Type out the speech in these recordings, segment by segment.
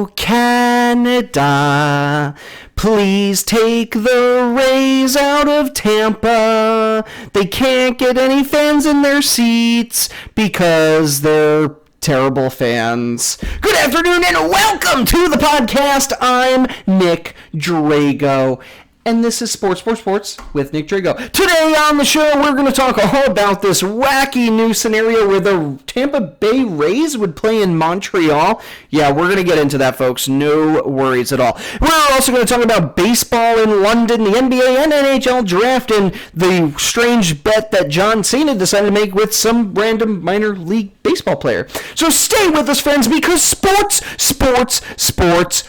Oh, Canada, please take the Rays out of Tampa. They can't get any fans in their seats because they're terrible fans. Good afternoon and welcome to the podcast. I'm Nick Drago. And this is Sports with Nick Drago. Today on the show, we're going to talk all about this wacky new scenario where the Tampa Bay Rays would play in Montreal. Yeah, we're going to get into that, folks. No worries at all. We're also going to talk about baseball in London, the NBA and NHL draft, and the strange bet that John Cena decided to make with some random minor league baseball player. So stay with us, friends, because sports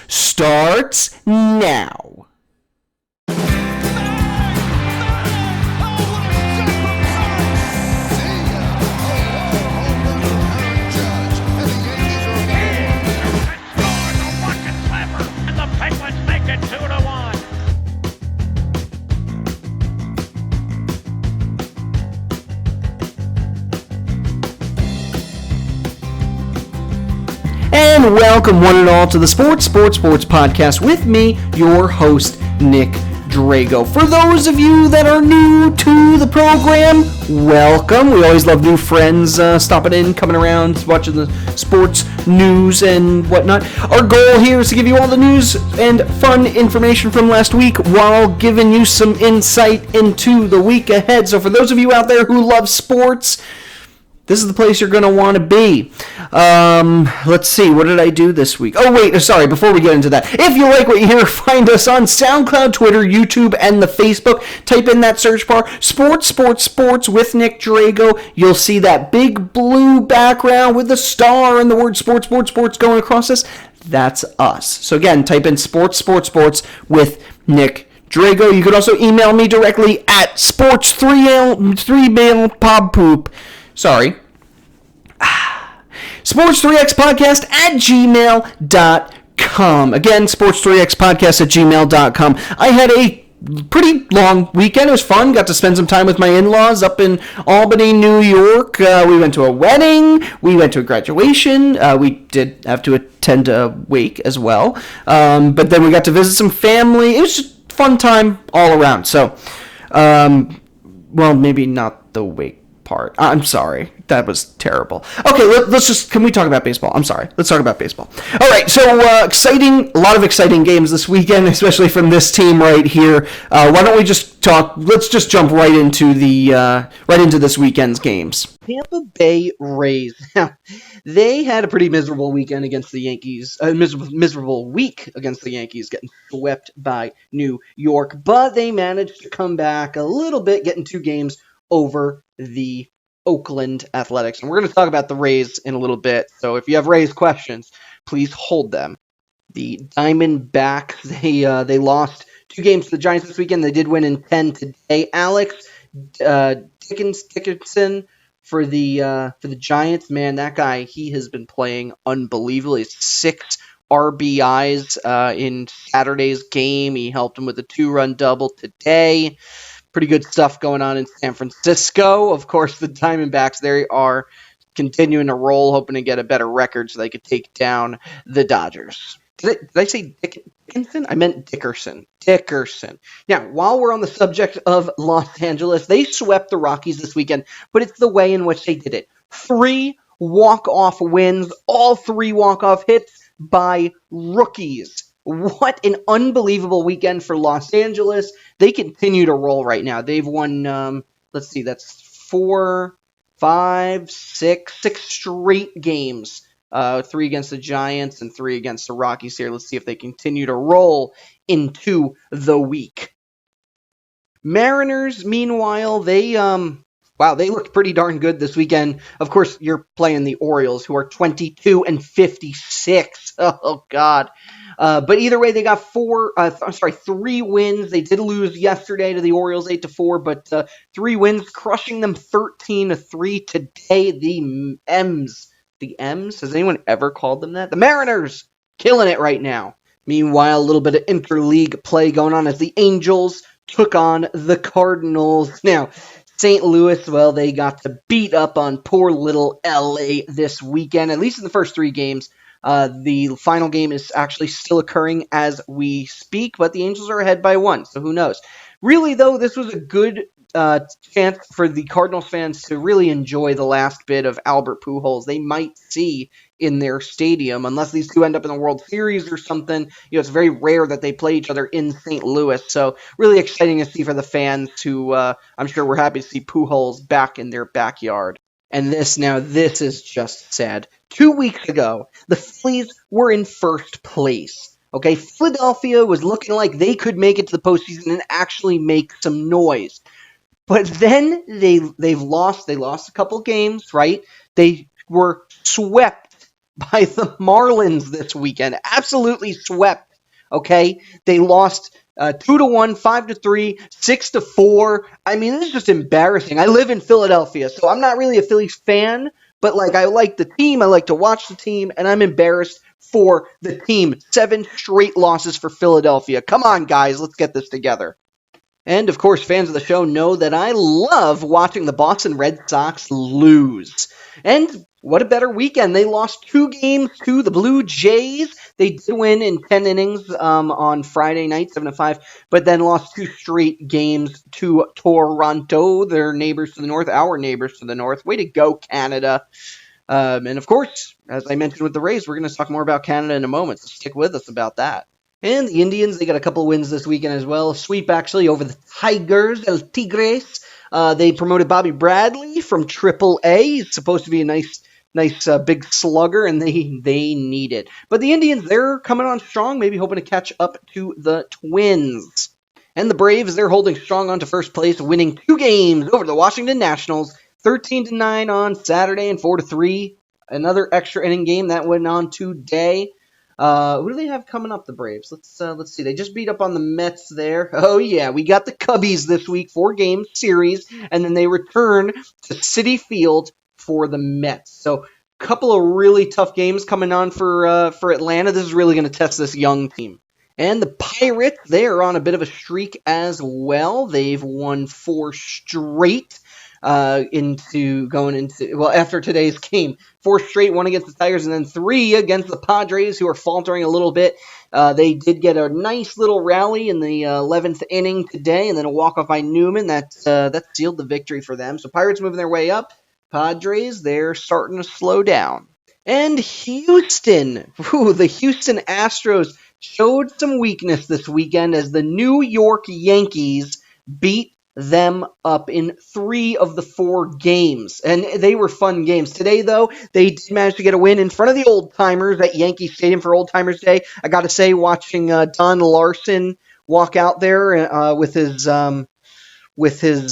starts now. And welcome one and all to the Sports Podcast with me, your host, Nick Drago. For those of you that are new to the program, welcome. We always love new friends stopping in, coming around, watching the sports news and whatnot. Our goal here is to give you all the news and fun information from last week while giving you some insight into the week ahead. So for those of you out there who love sports, this is the place you're going to want to be. Let's see, what did I do this week? Oh, wait, sorry, before we get into that. If you like what you hear, find us on Soundcloud, Twitter, YouTube, and the Facebook. Type in that search bar, Sports with Nick Drago. You'll see that big blue background with the star and the word sports going across this. That's us. So again, type in Sports with Nick Drago. You could also email me directly at sports3mailpobpoop. Sorry. Sports3xpodcast at gmail.com. Again, sports3xpodcast at gmail.com. I had a pretty long weekend. It was fun. Got to spend some time with my in-laws up in Albany, New York. We went to a wedding. We went to a graduation. We did have to attend a wake as well. But then we got to visit some family. It was just a fun time all around. So, well, maybe not the wake part. I'm sorry. That was terrible. Okay, can we talk about baseball? I'm sorry. Let's talk about baseball. All right, so a lot of exciting games this weekend, especially from this team right here. Why don't we just talk? Let's just jump right into this weekend's games. Tampa Bay Rays. Now, they had a pretty miserable weekend against the Yankees. Miserable week against the Yankees, getting swept by New York, but they managed to come back a little bit, getting 2 games over the Oakland Athletics. And we're going to talk about the Rays in a little bit. So if you have Rays questions, please hold them. The Diamondbacks, they lost 2 games to the Giants this weekend. They did win in 10 today. Alex Dickinson for the Giants, man, that guy, he has been playing unbelievably. 6 RBIs in Saturday's game. He helped him with a 2-run double today. Pretty good stuff going on in San Francisco. Of course, the Diamondbacks, they are continuing to roll, hoping to get a better record so they could take down the Dodgers. Did I say Dickinson? I meant Dickerson. Now, while we're on the subject of Los Angeles, they swept the Rockies this weekend, but it's the way in which they did it. 3 walk-off wins, all 3 walk-off hits by rookies. What an unbelievable weekend for Los Angeles. They continue to roll right now. They've won, that's 4, 5, 6 straight games. 3 against the Giants and 3 against the Rockies here. Let's see if they continue to roll into the week. Mariners, meanwhile, they looked pretty darn good this weekend. Of course, you're playing the Orioles, who are 22-56. Oh, God. But either way, they got 3 wins. They did lose yesterday to the Orioles 8-4, but 3 wins, crushing them 13-3 today. The M's. Has anyone ever called them that? The Mariners, killing it right now. Meanwhile, a little bit of interleague play going on as the Angels took on the Cardinals. Now, St. Louis, well, they got to beat up on poor little LA this weekend, at least in the first 3 games. The final game is actually still occurring as we speak, but the Angels are ahead by 1, so who knows? Really, though, this was a good chance for the Cardinals fans to really enjoy the last bit of Albert Pujols they might see in their stadium, unless these two end up in the World Series or something. It's very rare that they play each other in St. Louis, so really exciting to see for the fans who I'm sure we're happy to see Pujols back in their backyard. And this is just sad. 2 weeks ago, the Phillies were in first place. Okay, Philadelphia was looking like they could make it to the postseason and actually make some noise. But then they've lost. They lost a couple games, right? They were swept by the Marlins this weekend. Absolutely swept. Okay, they lost 2-1, 5-3, 6-4. I mean, this is just embarrassing. I live in Philadelphia, so I'm not really a Phillies fan, but I like the team. I like to watch the team, and I'm embarrassed for the team. 7 straight losses for Philadelphia. Come on, guys, let's get this together. And, of course, fans of the show know that I love watching the Boston Red Sox lose. And what a better weekend. They lost 2 games to the Blue Jays. They did win in 10 innings on Friday night, 7-5, but then lost 2 straight games to Toronto, their neighbors to the north, our neighbors to the north. Way to go, Canada. And, of course, as I mentioned with the Rays, we're going to talk more about Canada in a moment, so stick with us about that. And the Indians, they got a couple wins this weekend as well. A sweep, actually, over the Tigers, El Tigres. They promoted Bobby Bradley from Triple-A. He's supposed to be a nice big slugger, and they need it. But the Indians, they're coming on strong, maybe hoping to catch up to the Twins. And the Braves, they're holding strong on to first place, winning 2 games over the Washington Nationals, 13-9 on Saturday and 4-3. Another extra inning game that went on today. Who do they have coming up, the Braves? Let's see. They just beat up on the Mets there. Oh, yeah. We got the Cubbies this week, 4-game series, and then they return to Citi Field for the Mets. So, a couple of really tough games coming on for Atlanta. This is really going to test this young team. And the Pirates, they are on a bit of a streak as well. They've won 4 straight. After today's game. 4 straight, 1 against the Tigers, and then 3 against the Padres, who are faltering a little bit. They did get a nice little rally in the 11th inning today, and then a walk-off by Newman. That sealed the victory for them. So Pirates moving their way up. Padres, they're starting to slow down. And Houston, the Houston Astros showed some weakness this weekend as the New York Yankees beat them up in 3 of the 4 games. And they were fun games. Today, though, they did manage to get a win in front of the old-timers at Yankee Stadium for Old Timers Day. I got to say, watching Don Larson walk out there with his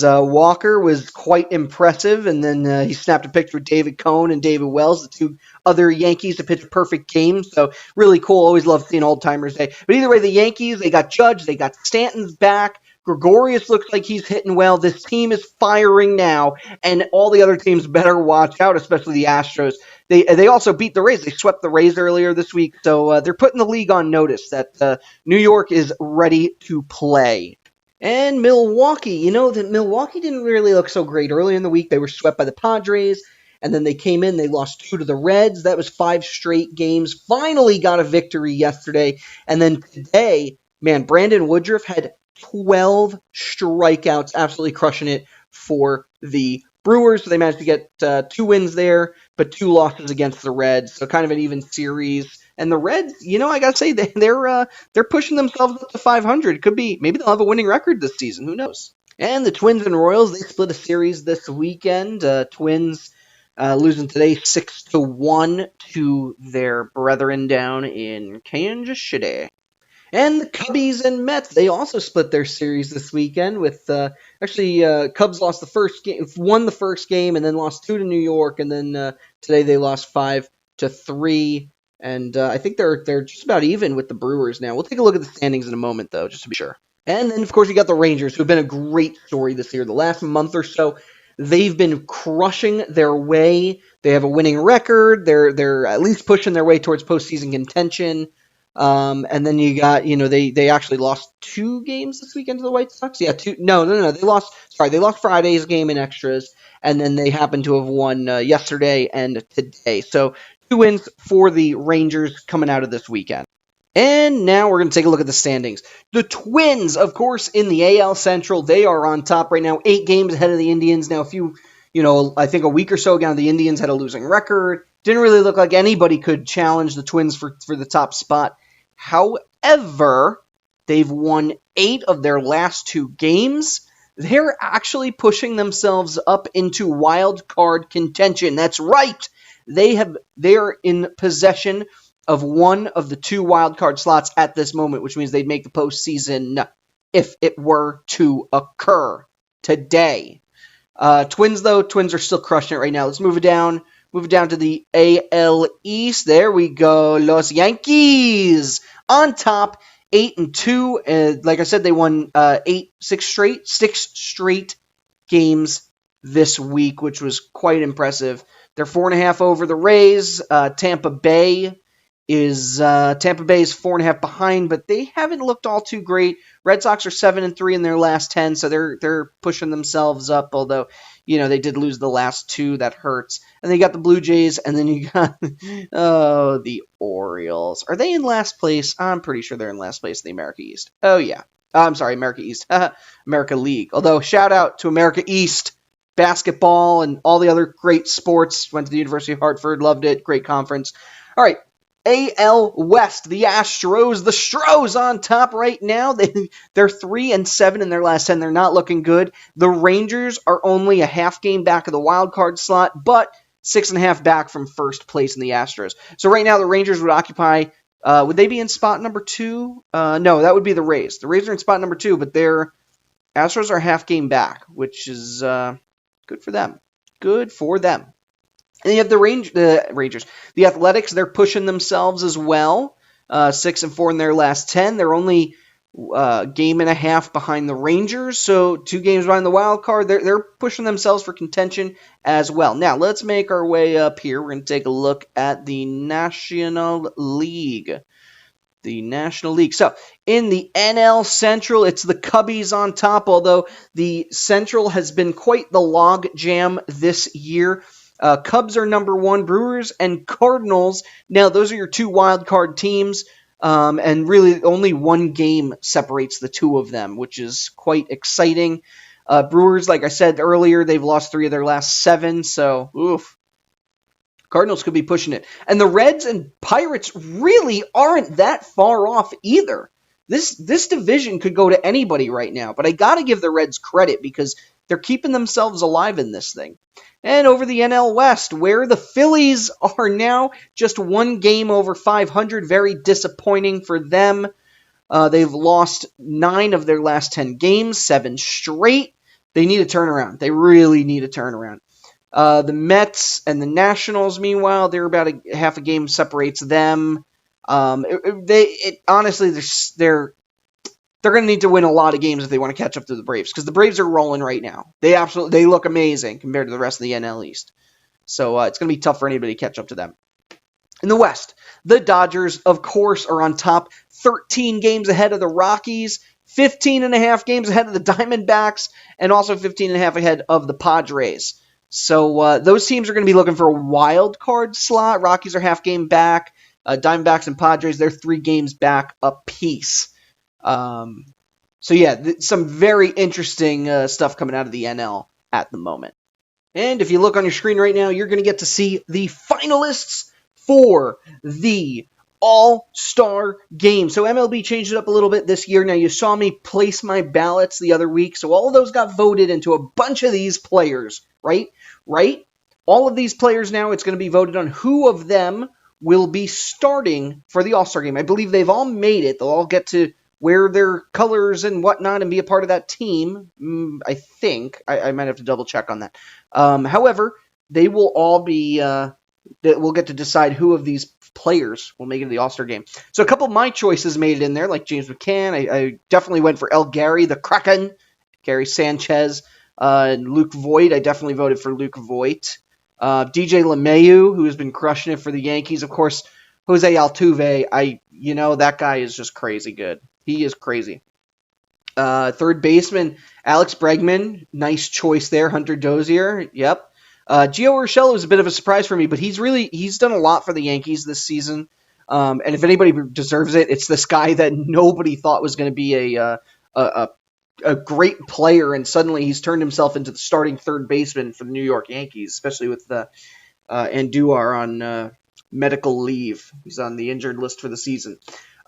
walker was quite impressive. And then he snapped a picture with David Cohn and David Wells, the 2 other Yankees, to pitch a perfect game. So really cool. Always love seeing Old Timers Day. But either way, the Yankees, they got Judge, they got Stanton's back. Gregorius looks like he's hitting well. This team is firing now, and all the other teams better watch out, especially the Astros. They also beat the Rays. They swept the Rays earlier this week, so they're putting the league on notice that New York is ready to play. And Milwaukee, that Milwaukee didn't really look so great. Earlier in the week, they were swept by the Padres, and then they came in, they lost 2 to the Reds. That was 5 straight games. Finally got a victory yesterday, and then today, man, Brandon Woodruff had 12 strikeouts, absolutely crushing it for the Brewers. So they managed to get 2 wins there, but 2 losses against the Reds. So kind of an even series. And the Reds, I gotta say, they're pushing themselves up to 500. Could be, maybe they'll have a winning record this season. Who knows? And the Twins and Royals, they split a series this weekend. Twins losing today 6-1 to their brethren down in Kansas City. And the Cubbies and Mets, they also split their series this weekend with, Cubs lost the first game, won the first game, and then lost 2 to New York, and then today they lost 5-3, and I think they're just about even with the Brewers now. We'll take a look at the standings in a moment, though, just to be sure. And then, of course, you got the Rangers, who have been a great story this year. The last month or so, they've been crushing their way. They have a winning record. They're at least pushing their way towards postseason contention. And then you got, they actually lost 2 games this weekend to the White Sox. Yeah, two. No. They lost Friday's game in extras, and then they happen to have won yesterday and today. So 2 wins for the Rangers coming out of this weekend. And now we're going to take a look at the standings. The Twins, of course, in the AL Central, they are on top right now, 8 games ahead of the Indians. Now, I think a week or so ago, the Indians had a losing record. Didn't really look like anybody could challenge the Twins for the top spot. However, they've won 8 of their last 2 games. They're actually pushing themselves up into wild card contention. That's right. They're in possession of one of the 2 wild card slots at this moment, which means they'd make the postseason if it were to occur today. Twins are still crushing it right now. Let's move it down. Move it down to the AL East. There we go. Los Yankees on top, 8-2. Like I said, they won 6 straight games this week, which was quite impressive. They're 4.5 over the Rays. Tampa Bay is 4.5 behind, but they haven't looked all too great. Red Sox are 7-3 in their last 10, so they're pushing themselves up. Although they did lose the last 2, that hurts. And then you got the Blue Jays, and then you got the Orioles. Are they in last place? I'm pretty sure they're in last place in the America East. Oh yeah, I'm sorry, America East, America League. Although shout out to America East. Basketball and all the other great sports. Went to the University of Hartford, loved it. Great conference. All right, AL West, the Astros, the Stros on top right now. They're 3-7 in their last 10. They're not looking good. The Rangers are only a half game back of the wild card slot, but 6.5 back from first place in the Astros. So right now the Rangers would occupy. Would they be in spot number 2? No, that would be the Rays. The Rays are in spot number 2, but their Astros are half game back, which is good for them. Good for them. And you have the Rangers. The Athletics, they're pushing themselves as well. 6-4 in their last 10. They're only game and a half behind the Rangers, so 2 games behind the wild card. They're pushing themselves for contention as well. Now, let's make our way up here. We're going to take a look at the National League. So, in the NL Central, it's the Cubbies on top, although the Central has been quite the log jam this year. Cubs are number 1, Brewers and Cardinals. Now, those are your 2 wild card teams, and really only 1 game separates the 2 of them, which is quite exciting. Brewers, like I said earlier, they've lost 3 of their last 7, so oof. Cardinals could be pushing it. And the Reds and Pirates really aren't that far off either. This division could go to anybody right now, but I got to give the Reds credit because they're keeping themselves alive in this thing. And over the NL West, where the Phillies are now just 1 game over 500, very disappointing for them. They've lost 9 of their last 10 games, 7 straight. They need a turnaround. They really need a turnaround. The Mets and the Nationals, meanwhile, they're about half a game separates them. Honestly, they're going to need to win a lot of games if they want to catch up to the Braves, because the Braves are rolling right now. They look amazing compared to the rest of the NL East. So it's going to be tough for anybody to catch up to them. In the West, the Dodgers, of course, are on top, 13 games ahead of the Rockies, 15.5 games ahead of the Diamondbacks, and also 15.5 ahead of the Padres. So those teams are going to be looking for a wild card slot. Rockies are half game back. Diamondbacks and Padres, they're 3 games back apiece. So yeah, some very interesting stuff coming out of the NL at the moment. And if you look on your screen right now, you're going to get to see the finalists for the All-Star Game. So MLB changed it up a little bit this year. Now, you saw me place my ballots the other week, so all of those got voted into a bunch of these players, right? All of these players now, it's going to be voted on who of them will be starting for the All-Star Game. I believe they've all made it. They'll all get to wear their colors and whatnot and be a part of that team. I think. I might have to double check on that. However, they will all be... we'll get to decide who of these players will make it to the All-Star Game. So a couple of my choices made it in there, like James McCann. I definitely went for El Gary, the Kraken, Gary Sanchez, Luke Voigt. I definitely voted for Luke Voigt. DJ LeMahieu, who has been crushing it for the Yankees. Of course, Jose Altuve. that guy is just crazy good. He is crazy. Third baseman, Alex Bregman. Nice choice there. Hunter Dozier. Yep. Gio Urshela was a bit of a surprise for me, but he's done a lot for the Yankees this season. And if anybody deserves it, it's this guy that nobody thought was going to be a great player, and suddenly he's turned himself into the starting third baseman for the New York Yankees, especially with Andujar on medical leave. He's on the injured list for the season.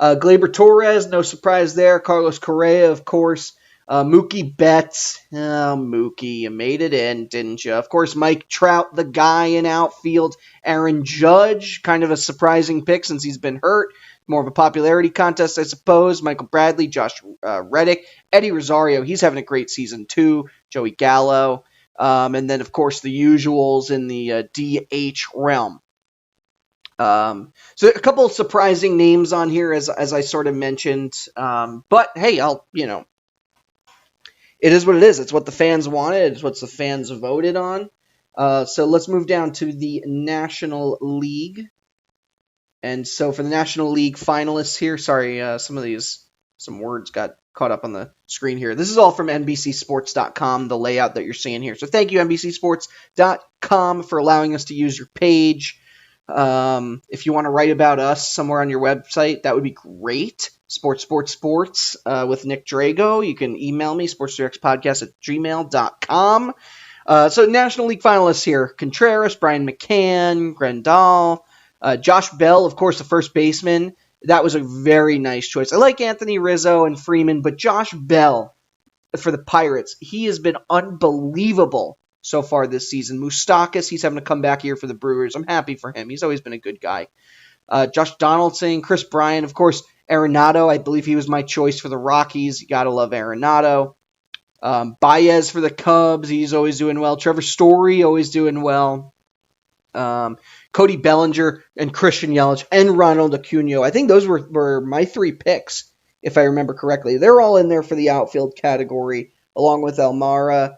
Gleyber Torres, no surprise there. Carlos Correa, of course. Mookie Betts. Oh, Mookie, you made it in, didn't you? Of course, Mike Trout, the guy in outfield. Aaron Judge, kind of a surprising pick since he's been hurt. More of a popularity contest, I suppose. Michael Bradley, Josh Reddick, Eddie Rosario. He's having a great season, too. Joey Gallo. And then, of course, the usuals in the DH realm. So a couple of surprising names on here, as I sort of mentioned. But, hey, it is what it is. It's what the fans wanted. It's what the fans voted on. So let's move down to the National League. And so for the National League finalists here, sorry, some words got caught up on the screen here. This is all from NBCSports.com, the layout that you're seeing here. So thank you, NBCSports.com, for allowing us to use your page. If you want to write about us somewhere on your website, that would be great. Sports with Nick Drago. You can email me, sportsdirectspodcast@gmail.com. So National League finalists here: Contreras, Brian McCann, Grandal, Josh Bell, of course, the first baseman. That was a very nice choice. I like Anthony Rizzo and Freeman, but Josh Bell for the Pirates, he has been unbelievable so far this season. Moustakas, he's having to come back here for the Brewers. I'm happy for him. He's always been a good guy. Josh Donaldson, Chris Bryant, of course, Arenado. I believe he was my choice for the Rockies. You got to love Arenado. Baez for the Cubs. He's always doing well. Trevor Story, always doing well. Cody Bellinger and Christian Yelich and Ronald Acuna. I think those were my three picks, if I remember correctly. They're all in there for the outfield category, along with Almara,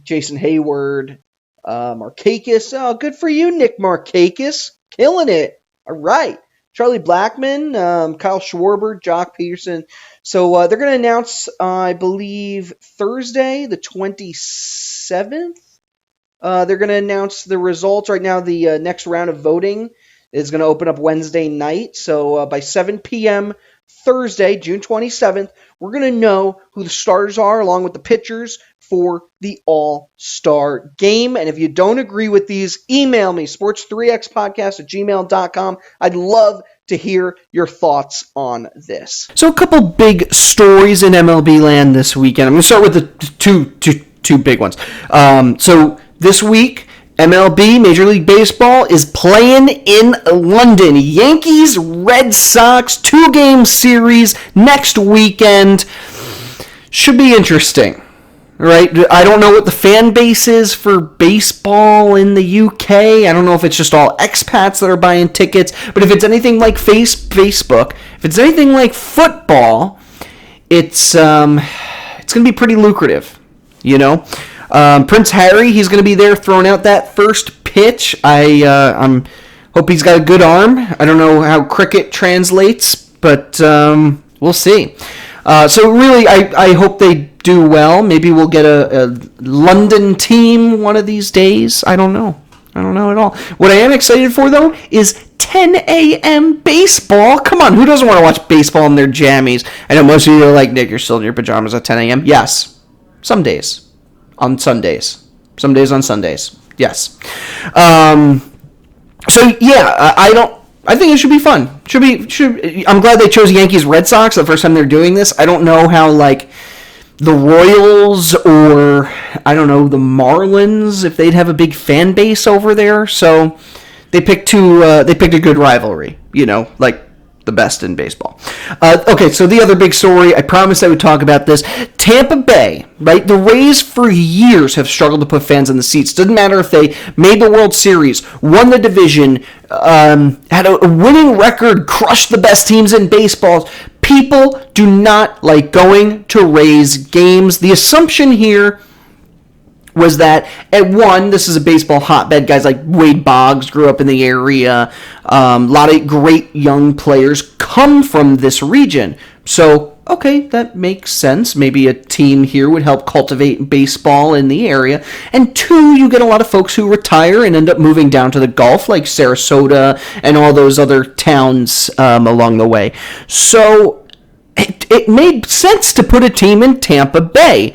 Jason Hayward, Markakis. Oh, good for you, Nick Markakis. Killing it. All right. Charlie Blackmon, Kyle Schwarber, Jock Peterson. So they're going to announce, I believe, Thursday, the 27th. They're going to announce the results. Right now, the next round of voting is going to open up Wednesday night. So by 7 p.m. Thursday, June 27th, we're going to know who the starters are along with the pitchers for the All-Star Game. And if you don't agree with these, email me, sports3xpodcast@gmail.com. I'd love to hear your thoughts on this. So a couple big stories in MLB land this weekend. I'm going to start with the two big ones. So this week, MLB, Major League Baseball, is playing in London. Yankees, Red Sox, 2-game series next weekend. Should be interesting, right? I don't know what the fan base is for baseball in the UK. I don't know if it's just all expats that are buying tickets. But if it's anything like Facebook, if it's anything like football, it's going to be pretty lucrative, you know? Prince Harry, he's going to be there throwing out that first pitch. I hope he's got a good arm. I don't know how cricket translates, but we'll see. So really, I hope they do well. Maybe we'll get a London team one of these days. I don't know at all. What I am excited for, though, is 10 a.m. baseball. Come on, who doesn't want to watch baseball in their jammies? I know most of you are like, Nick, you're still in your pajamas at 10 a.m. Yes, some days. On Sundays. Some days on Sundays. Yes. So yeah, I think it should be fun. I'm glad they chose Yankees Red Sox the first time they're doing this. I don't know how like the Royals or I don't know the Marlins, if they'd have a big fan base over there. So they picked a good rivalry, you know, like the best in baseball. Okay, so the other big story, I promised I would talk about this. Tampa Bay, right? The Rays for years have struggled to put fans in the seats. Doesn't matter if they made the World Series, won the division, had a winning record, crushed the best teams in baseball. People do not like going to Rays games. The assumption here was that at one, this is a baseball hotbed. Guys like Wade Boggs grew up in the area. A lot of great young players come from this region. So, okay, that makes sense. Maybe a team here would help cultivate baseball in the area. And two, you get a lot of folks who retire and end up moving down to the Gulf, like Sarasota and all those other towns along the way. So it made sense to put a team in Tampa Bay.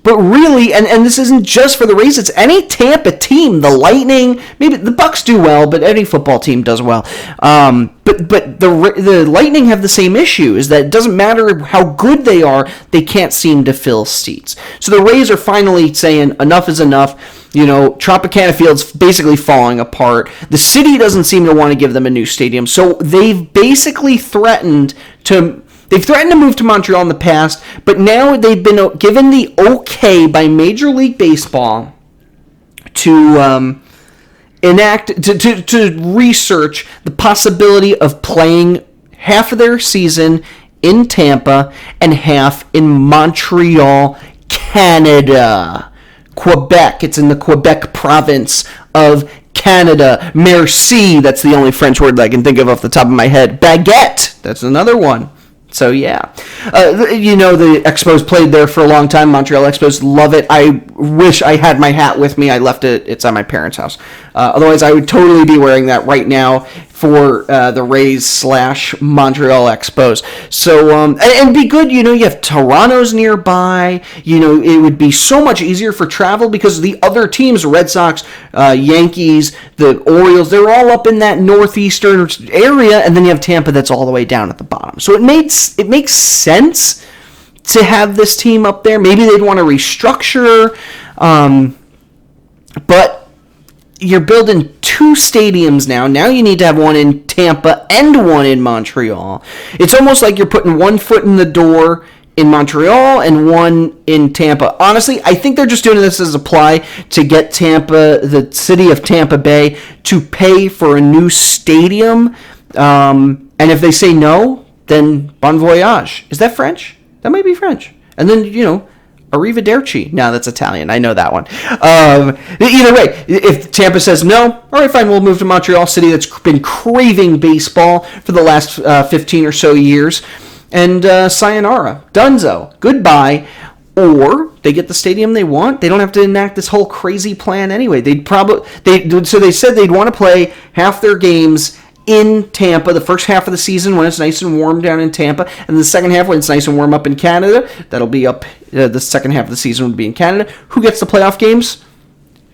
But really, and this isn't just for the Rays, it's any Tampa team. The Lightning, maybe the Bucks do well, but any football team does well. But the Lightning have the same issue, is that it doesn't matter how good they are, they can't seem to fill seats. So the Rays are finally saying enough is enough. You know, Tropicana Field's basically falling apart. The city doesn't seem to want to give them a new stadium, so they've basically threatened to... They've threatened to move to Montreal in the past, but now they've been given the okay by Major League Baseball to to research the possibility of playing half of their season in Tampa and half in Montreal, Canada. Quebec. It's in the Quebec province of Canada. Merci. That's the only French word that I can think of off the top of my head. Baguette. That's another one. So, yeah. The Expos played there for a long time. Montreal Expos, love it. I wish I had my hat with me. I left it. It's at my parents' house. Otherwise, I would totally be wearing that right now for the Rays / Montreal Expos. So, and be good, you have Toronto's nearby. It would be so much easier for travel because the other teams, Red Sox, Yankees, the Orioles, they're all up in that northeastern area, and then you have Tampa that's all the way down at the bottom. So it makes sense to have this team up there. Maybe they'd want to restructure, but you're building two stadiums now. Now you need to have one in Tampa and one in Montreal. It's almost like you're putting one foot in the door in Montreal and one in Tampa. Honestly, I think they're just doing this as a ply to get Tampa, the city of Tampa Bay, to pay for a new stadium. And if they say no, then bon voyage. Is that French? That might be French. And then, arrivederci. No, that's Italian. I know that one. Either way, if Tampa says no, all right, fine, we'll move to Montreal, city that's been craving baseball for the last 15 or so years. And sayonara. Dunzo. Goodbye. Or they get the stadium they want. They don't have to enact this whole crazy plan anyway. So they said they'd want to play half their games in Tampa, the first half of the season when it's nice and warm down in Tampa, and the second half when it's nice and warm up in Canada. That'll be up, the second half of the season would be in Canada. Who gets the playoff games?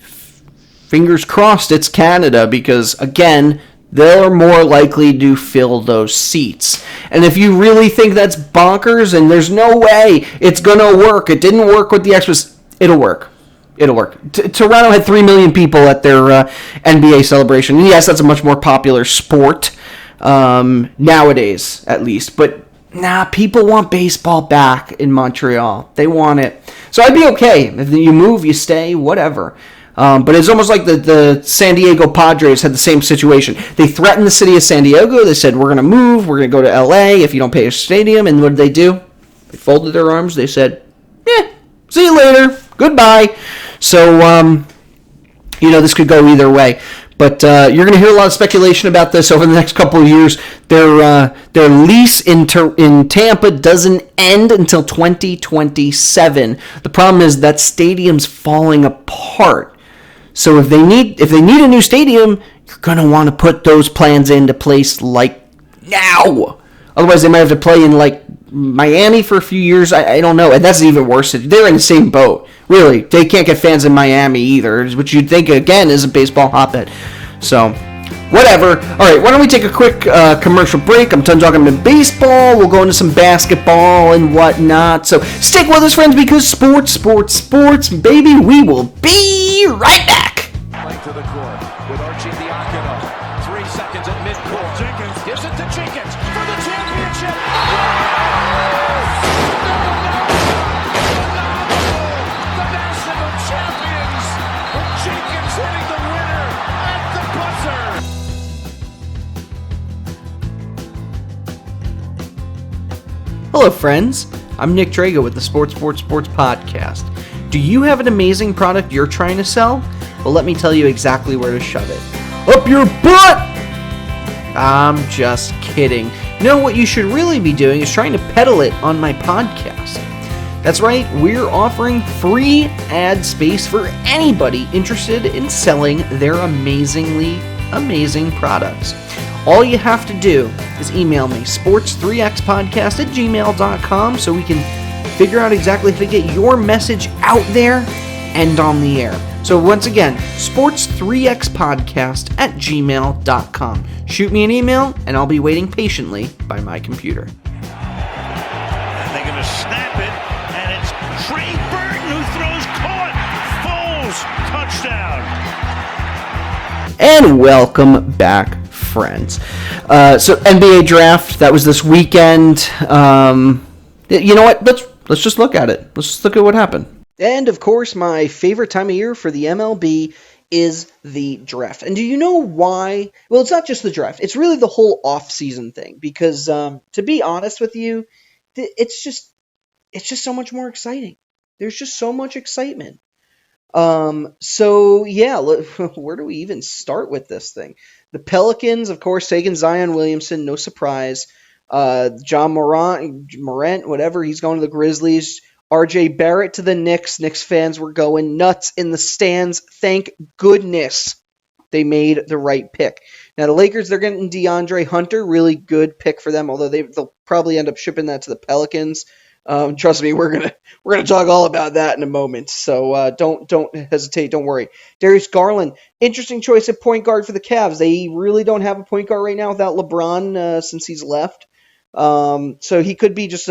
Fingers crossed it's Canada, because, again, they're more likely to fill those seats. And if you really think that's bonkers and there's no way it's going to work, it didn't work with the Expos, it'll work. It'll work. Toronto had 3 million people at their NBA celebration. And yes, that's a much more popular sport nowadays, at least. But people want baseball back in Montreal. They want it. So I'd be okay. If you move, you stay, whatever. But it's almost like the San Diego Padres had the same situation. They threatened the city of San Diego. They said, we're going to move. We're going to go to L.A. if you don't pay a stadium. And what did they do? They folded their arms. They said, see you later. Goodbye. So, this could go either way. But you're going to hear a lot of speculation about this over the next couple of years. Their lease in Tampa doesn't end until 2027. The problem is that stadium's falling apart. So if they need a new stadium, you're going to want to put those plans into place like now. Otherwise, they might have to play in like Miami for a few years. I don't know. And that's even worse. They're in the same boat. Really. They can't get fans in Miami either, which you'd think, again, is a baseball hotbed. So, whatever. All right, why don't we take a quick commercial break? I'm done talking about baseball. We'll go into some basketball and whatnot. So, stick with us, friends, because sports, baby. We will be right back. Right to the court with Archie Diacono. 3 seconds at midcourt. Jenkins gives it to Jenkins for the championship. Hello, friends. I'm Nick Drago with the Sports Podcast. Do you have an amazing product you're trying to sell? Well, let me tell you exactly where to shove it. Up your butt! I'm just kidding. No, what you should really be doing is trying to peddle it on my podcast. That's right, we're offering free ad space for anybody interested in selling their amazingly amazing products. All you have to do is email me, sports3xpodcast@gmail.com, so we can figure out exactly how to get your message out there and on the air. So once again, sports3xpodcast@gmail.com. Shoot me an email, and I'll be waiting patiently by my computer. And they're going to snap it, and it's Trey Burton who throws caught. Foles, touchdown. And welcome back, friends. So NBA draft, that was this weekend. You know what? Let's just look at it. Let's just look at what happened. And, of course, my favorite time of year for the MLB is the draft. And do you know why? Well, it's not just the draft. It's really the whole off-season thing. Because, to be honest with you, it's just so much more exciting. There's just so much excitement. So, yeah, where do we even start with this thing? The Pelicans, of course, taking Zion Williamson, no surprise. John Morant, whatever, he's going to the Grizzlies. R.J. Barrett to the Knicks. Knicks fans were going nuts in the stands. Thank goodness they made the right pick. Now, the Lakers, they're getting DeAndre Hunter. Really good pick for them, although they'll probably end up shipping that to the Pelicans. Trust me, we're gonna talk all about that in a moment. So don't hesitate. Don't worry. Darius Garland, interesting choice at point guard for the Cavs. They really don't have a point guard right now without LeBron since he's left. So he could be just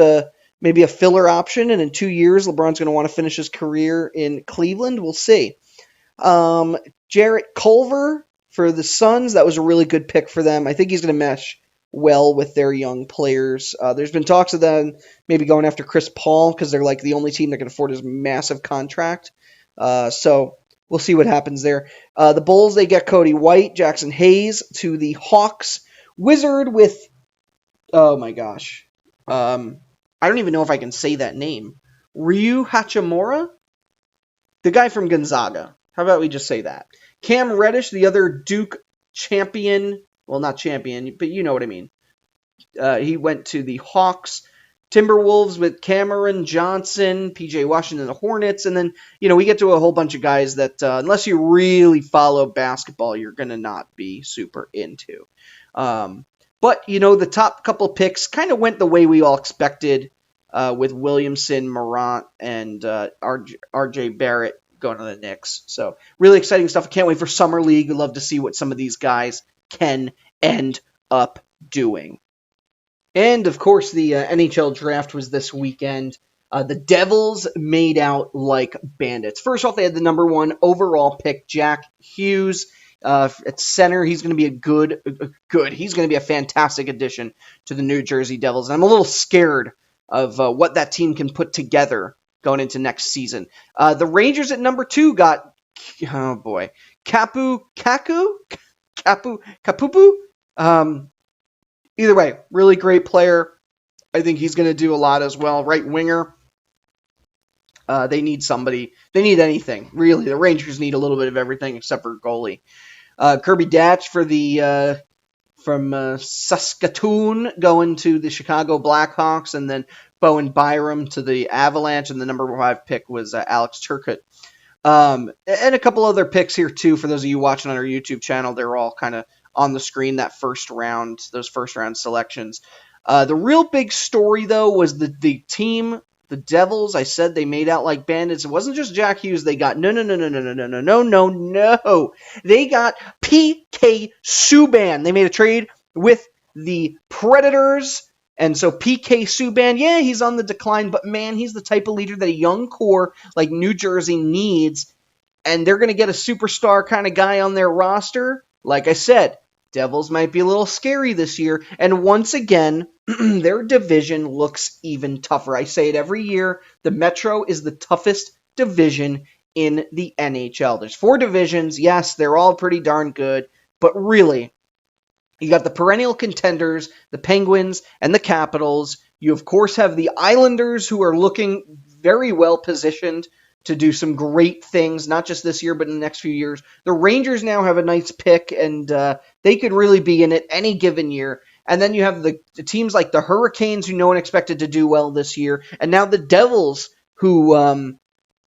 maybe a filler option, and in 2 years, LeBron's going to want to finish his career in Cleveland. We'll see. Jarrett Culver for the Suns, that was a really good pick for them. I think he's going to mesh well with their young players. There's been talks of them maybe going after Chris Paul because they're like the only team that can afford his massive contract. So we'll see what happens there. The Bulls, they get Cody White, Jackson Hayes to the Hawks. Wizard with, oh my gosh. I don't even know if I can say that name. Ryu Hachimura? The guy from Gonzaga. How about we just say that? Cam Reddish, the other Duke champion. Well, not champion, but you know what I mean. He went to the Hawks. Timberwolves with Cameron Johnson, PJ Washington, the Hornets. And then, we get to a whole bunch of guys that, unless you really follow basketball, you're going to not be super into. But, the top couple picks kind of went the way we all expected with Williamson, Morant, and R.J. Barrett going to the Knicks. So really exciting stuff. I can't wait for Summer League. I'd love to see what some of these guys can end up doing. And, of course, the NHL draft was this weekend. The Devils made out like bandits. First off, they had the number 1 overall pick, Jack Hughes. At center, he's going to be he's going to be a fantastic addition to the New Jersey Devils. And I'm a little scared of what that team can put together going into next season. The Rangers at number 2 got, oh boy, Kapupu. Either way, really great player. I think he's going to do a lot as well. Right winger. They need somebody. They need anything, really. The Rangers need a little bit of everything except for goalie. Kirby Datch for the from Saskatoon going to the Chicago Blackhawks, and then Bowen Byram to the Avalanche, and the number 5 pick was Alex Turcotte. And a couple other picks here too for those of you watching on our YouTube channel. They're all kind of on the screen, those first round selections. The real big story though was the team. The Devils, I said they made out like bandits. It wasn't just Jack Hughes they got. No. They got PK Subban. They made a trade with the Predators. And so PK Subban, yeah, he's on the decline, but man, he's the type of leader that a young core like New Jersey needs. And they're going to get a superstar kind of guy on their roster. Like I said, Devils might be a little scary this year. And once again, their division looks even tougher. I say it every year. The Metro is the toughest division in the NHL. There's 4 divisions. Yes, they're all pretty darn good. But really, you got the perennial contenders, the Penguins, and the Capitals. You, of course, have the Islanders, who are looking very well positioned to do some great things, not just this year, but in the next few years. The Rangers now have a nice pick, and they could really be in it any given year. And then you have the teams like the Hurricanes, who no one expected to do well this year, and now the Devils, who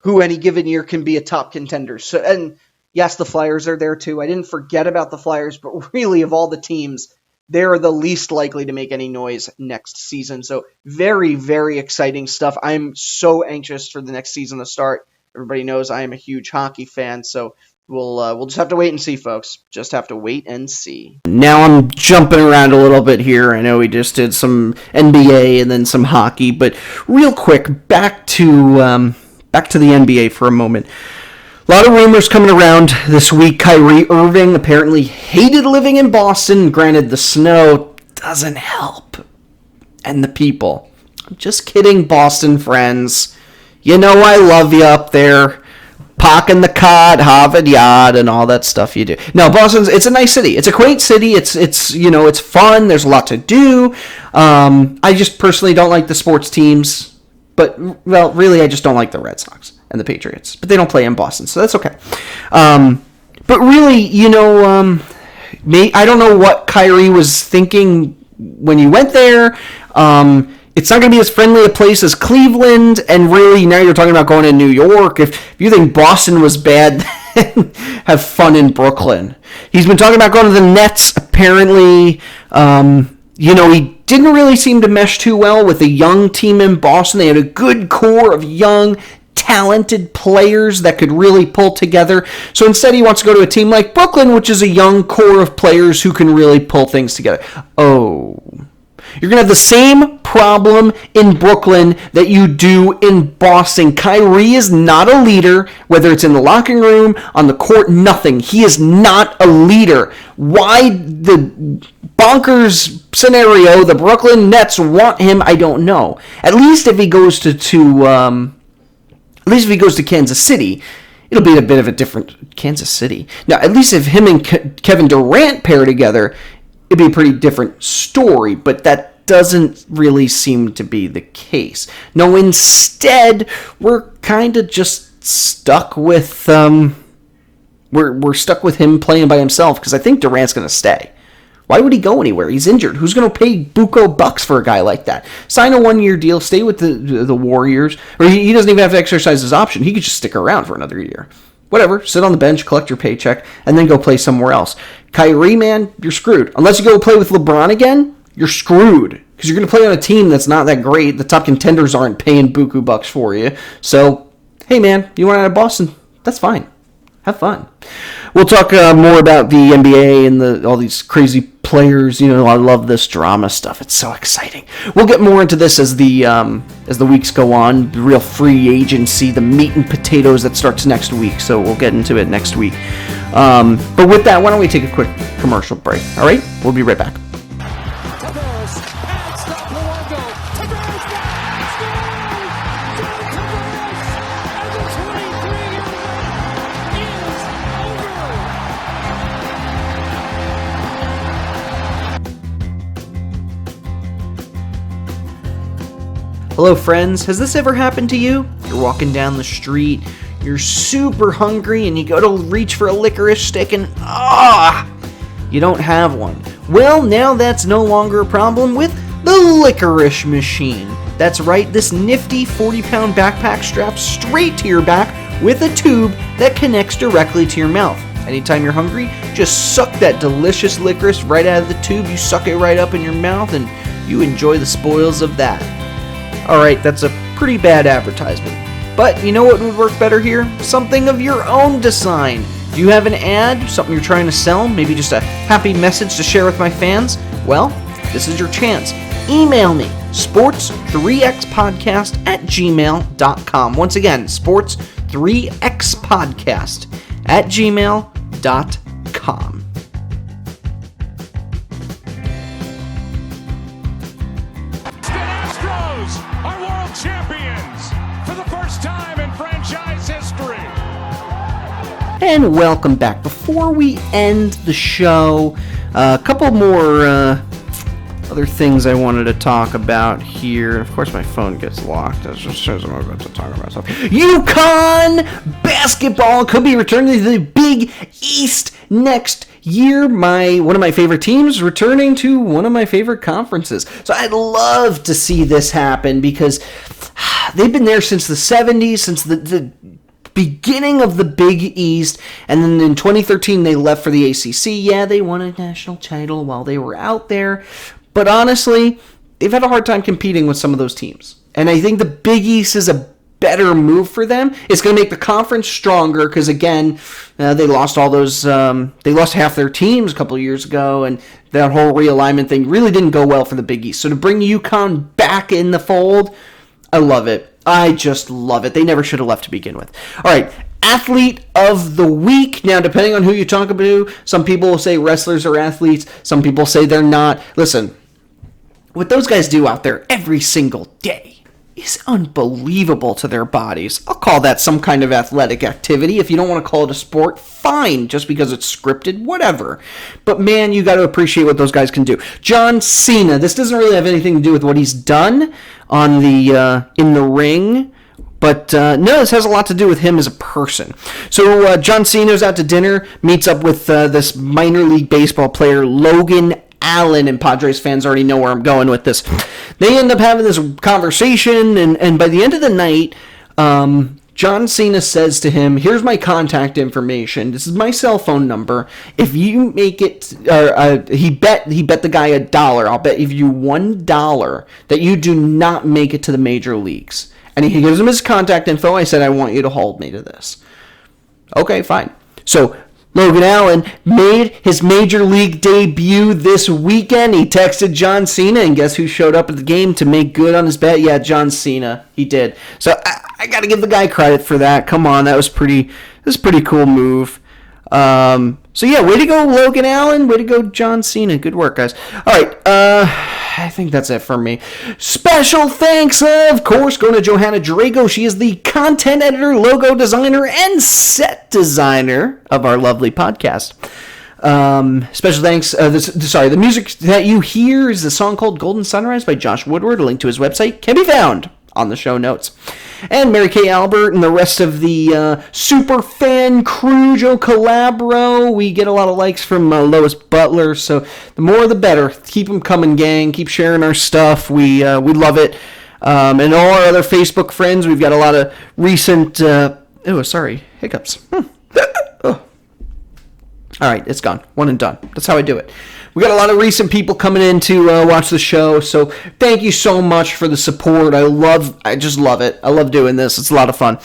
any given year can be a top contender. So, and yes, the Flyers are there too. I didn't forget about the Flyers, but really, of all the teams, they're the least likely to make any noise next season. So very, very exciting stuff. I'm so anxious for the next season to start. Everybody knows I am a huge hockey fan, so we'll just have to wait and see, folks. Just have to wait and see. Now I'm jumping around a little bit here. I know we just did some NBA and then some hockey, but real quick, back to the NBA for a moment. A lot of rumors coming around this week. Kyrie Irving apparently hated living in Boston. Granted, the snow doesn't help. And the people. I'm just kidding, Boston friends. You know I love you up there. Parking the cod, Harvard Yard, and all that stuff you do. No, it's a nice city. It's a quaint city. It's fun. There's a lot to do. I just personally don't like the sports teams. But, well, really, I just don't like the Red Sox and the Patriots. But they don't play in Boston, so that's okay. But really, I don't know what Kyrie was thinking when he went there. It's not going to be as friendly a place as Cleveland, and really, now you're talking about going to New York. If you think Boston was bad, then have fun in Brooklyn. He's been talking about going to the Nets, apparently. He didn't really seem to mesh too well with the young team in Boston. They had a good core of young, talented players that could really pull together. So instead he wants to go to a team like Brooklyn, which is a young core of players who can really pull things together. Oh, you're going to have the same problem in Brooklyn that you do in Boston. Kyrie is not a leader, whether it's in the locker room, on the court, nothing. He is not a leader. Why the bonkers scenario the Brooklyn Nets want him, I don't know. At least if he goes to Kansas City, it'll be a bit of a different Kansas City. Now, at least if him and Kevin Durant pair together, it'd be a pretty different story, but that doesn't really seem to be the case. No, instead, we're kind of just stuck with we're stuck with him playing by himself, because I think Durant's going to stay. Why would he go anywhere? He's injured. Who's going to pay buco bucks for a guy like that? Sign a 1-year deal, stay with the Warriors, or he doesn't even have to exercise his option. He could just stick around for another year. Whatever, sit on the bench, collect your paycheck, and then go play somewhere else. Kyrie, man, you're screwed. Unless you go play with LeBron again, you're screwed. Because you're going to play on a team that's not that great. The top contenders aren't paying buku bucks for you. So, hey man, you want out of Boston? That's fine. Have fun. We'll talk more about the NBA and all these crazy players. I love this drama stuff. It's so exciting. We'll get more into this as the weeks go on. The real free agency, the meat and potatoes that starts next week. So we'll get into it next week. But with that, why don't we take a quick commercial break? All right, we'll be right back. Hello friends, has this ever happened to you? You're walking down the street, you're super hungry, and you go to reach for a licorice stick and you don't have one. Well, now that's no longer a problem with the licorice machine. That's right, this nifty 40-pound backpack straps straight to your back with a tube that connects directly to your mouth. Anytime you're hungry, just suck that delicious licorice right out of the tube, you suck it right up in your mouth, and you enjoy the spoils of that. Alright, that's a pretty bad advertisement. But you know what would work better here? Something of your own design. Do you have an ad? Something you're trying to sell? Maybe just a happy message to share with my fans? Well, this is your chance. Email me, sports3xpodcast@gmail.com. Once again, sports3xpodcast@gmail.com. Are world champions for the first time in franchise history. And welcome back. Before we end the show, a couple more of other things I wanted to talk about here. Of course, my phone gets locked. That just shows I'm about to talk about stuff. UConn basketball could be returning to the Big East next year. One of my favorite teams returning to one of my favorite conferences. So I'd love to see this happen because they've been there since the 70s, since the beginning of the Big East, and then in 2013 they left for the ACC. Yeah, they won a national title while they were out there, but honestly, they've had a hard time competing with some of those teams. And I think the Big East is a better move for them. It's going to make the conference stronger because, again, they lost all those, they lost half their teams a couple of years ago, and that whole realignment thing really didn't go well for the Big East. So to bring UConn back in the fold, I love it. I just love it. They never should have left to begin with. All right, athlete of the week. Now, depending on who you talk about, some people will say wrestlers are athletes. Some people say they're not. Listen, what those guys do out there every single day is unbelievable to their bodies. I'll call that some kind of athletic activity. If you don't want to call it a sport, fine, just because it's scripted, whatever. But man, you got to appreciate what those guys can do. John Cena, this doesn't really have anything to do with what he's done on the in the ring, but no, this has a lot to do with him as a person. So John Cena's out to dinner, meets up with this minor league baseball player, Logan Allen, and Padres fans already know where I'm going with this. They end up having this conversation, and by the end of the night, John Cena says to him, here's my contact information. This is my cell phone number. If you make it, he bet the guy $1. I'll bet you $1 that you do not make it to the major leagues. And he gives him his contact info. I said, I want you to hold me to this. Okay, fine. So Logan Allen made his major league debut this weekend. He texted John Cena, and guess who showed up at the game to make good on his bet? Yeah, John Cena. He did. So I got to give the guy credit for that. Come on, that was a pretty cool move. So yeah, way to go, Logan Allen. Way to go, John Cena. Good work, guys. All right, I think that's it for me. Special thanks, of course, going to Johanna Drago. She is the content editor, logo designer, and set designer of our lovely podcast. Special thanks. The music that you hear is a song called Golden Sunrise by Josh Woodward. A link to his website can be found on the show notes. And Mary Kay Albert and the rest of the super fan crew, Joe Calabro. We get a lot of likes from Lois Butler, so the more the better. Keep them coming, gang. Keep sharing our stuff. We love it. And all our other Facebook friends, we've got a lot of recent... hiccups. Oh. All right, it's gone. One and done. That's how I do it. We got a lot of recent people coming in to watch the show, so thank you so much for the support. I just love it. I love doing this. It's a lot of fun.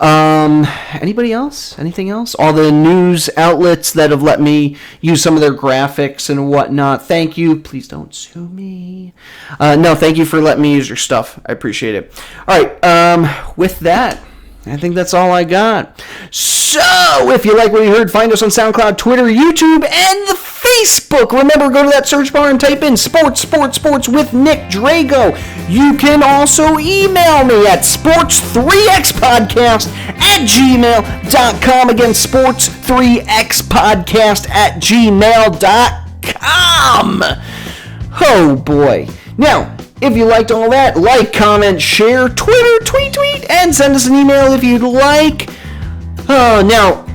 Anybody else? Anything else? All the news outlets that have let me use some of their graphics and whatnot. Thank you. Please don't sue me. No, thank you for letting me use your stuff. I appreciate it. All right, with that, I think that's all I got. So, if you like what you heard, find us on SoundCloud, Twitter, YouTube, and the Facebook. Remember, go to that search bar and type in Sports with Nick Drago. You can also email me at sports3xpodcast@gmail.com. Again, sports3xpodcast@gmail.com. Oh, boy. Now, if you liked all that, like, comment, share, Twitter, tweet, and send us an email if you'd like. Now,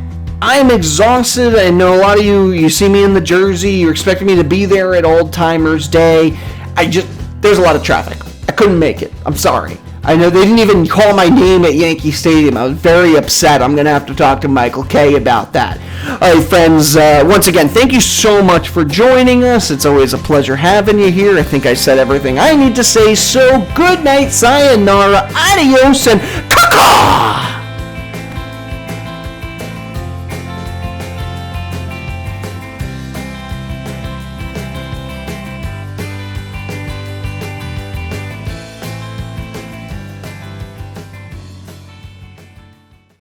I'm exhausted. I know a lot of you see me in the Jersey. You're expecting me to be there at Old Timers Day. There's a lot of traffic. I couldn't make it. I'm sorry. I know they didn't even call my name at Yankee Stadium. I was very upset. I'm going to have to talk to Michael Kay about that. All right, friends, once again, thank you so much for joining us. It's always a pleasure having you here. I think I said everything I need to say, so good night, sayonara, adios, and caw-caw!